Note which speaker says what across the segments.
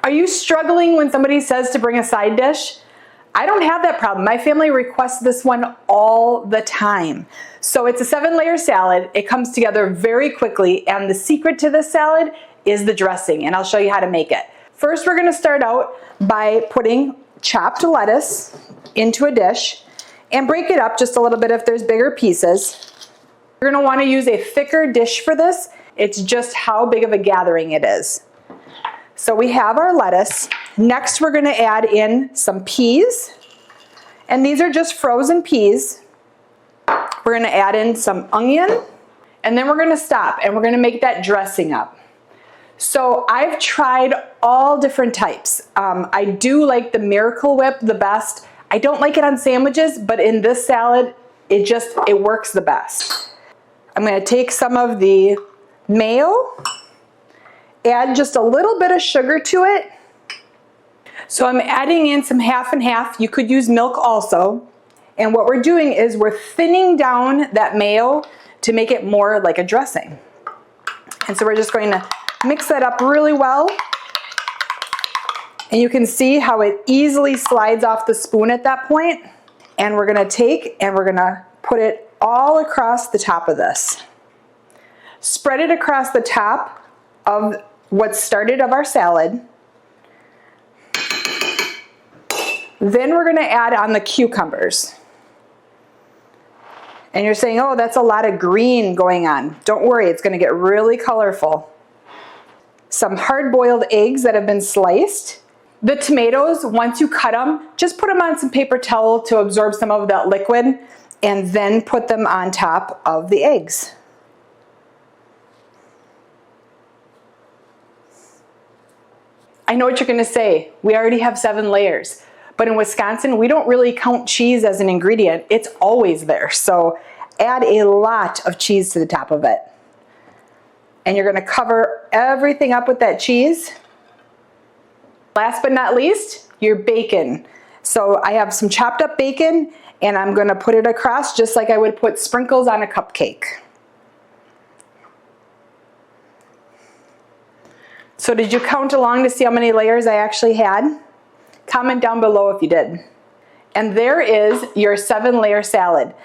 Speaker 1: Are you struggling when somebody says to bring a side dish? I don't have that problem. My family requests this one all the time. So it's a 7-layer salad. It comes together very quickly, and the secret to this salad is the dressing, and I'll show you how to make it. First, we're gonna start out by putting chopped lettuce into a dish and break it up just a little bit if there's bigger pieces. You're gonna wanna use a thicker dish for this. It's just how big of a gathering it is. So we have our lettuce. Next, we're gonna add in some peas, and these are just frozen peas. We're gonna add in some onion, and then we're gonna stop, and we're gonna make that dressing up. So I've tried all different types. I do like the Miracle Whip the best. I don't like it on sandwiches, but in this salad, it works the best. I'm gonna take some of the mayo, add just a little bit of sugar to it. So I'm adding in some half and half. You could use milk also. And what we're doing is we're thinning down that mayo to make it more like a dressing. And so we're just going to mix that up really well. And you can see how it easily slides off the spoon at that point. And we're gonna take and we're gonna put it all across the top of this. Spread it across the top of what started of our salad. Then we're gonna add on the cucumbers. And you're saying, oh, that's a lot of green going on. Don't worry, it's gonna get really colorful. Some hard-boiled eggs that have been sliced. The tomatoes, once you cut them, just put them on some paper towel to absorb some of that liquid, and then put them on top of the eggs. I know what you're gonna say, we already have 7 layers. But in Wisconsin, we don't really count cheese as an ingredient. It's always there. So add a lot of cheese to the top of it. And you're gonna cover everything up with that cheese. Last but not least, your bacon. So I have some chopped up bacon, and I'm gonna put it across just like I would put sprinkles on a cupcake. So did you count along to see how many layers I actually had? Comment down below if you did. And there is your 7-layer salad.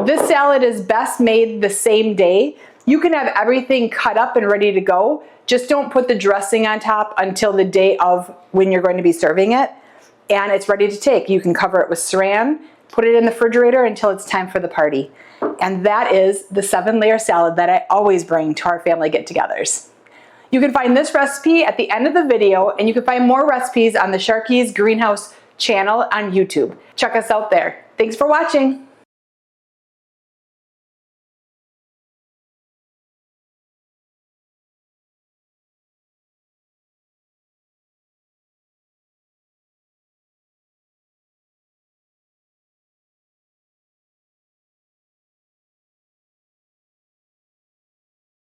Speaker 1: This salad is best made the same day. You can have everything cut up and ready to go. Just don't put the dressing on top until the day of when you're going to be serving it. And it's ready to take. You can cover it with saran, put it in the refrigerator until it's time for the party. And that is the 7-layer salad that I always bring to our family get-togethers. You can find this recipe at the end of the video, and you can find more recipes on the Sharky's Greenhouse channel on YouTube. Check us out there. Thanks for watching.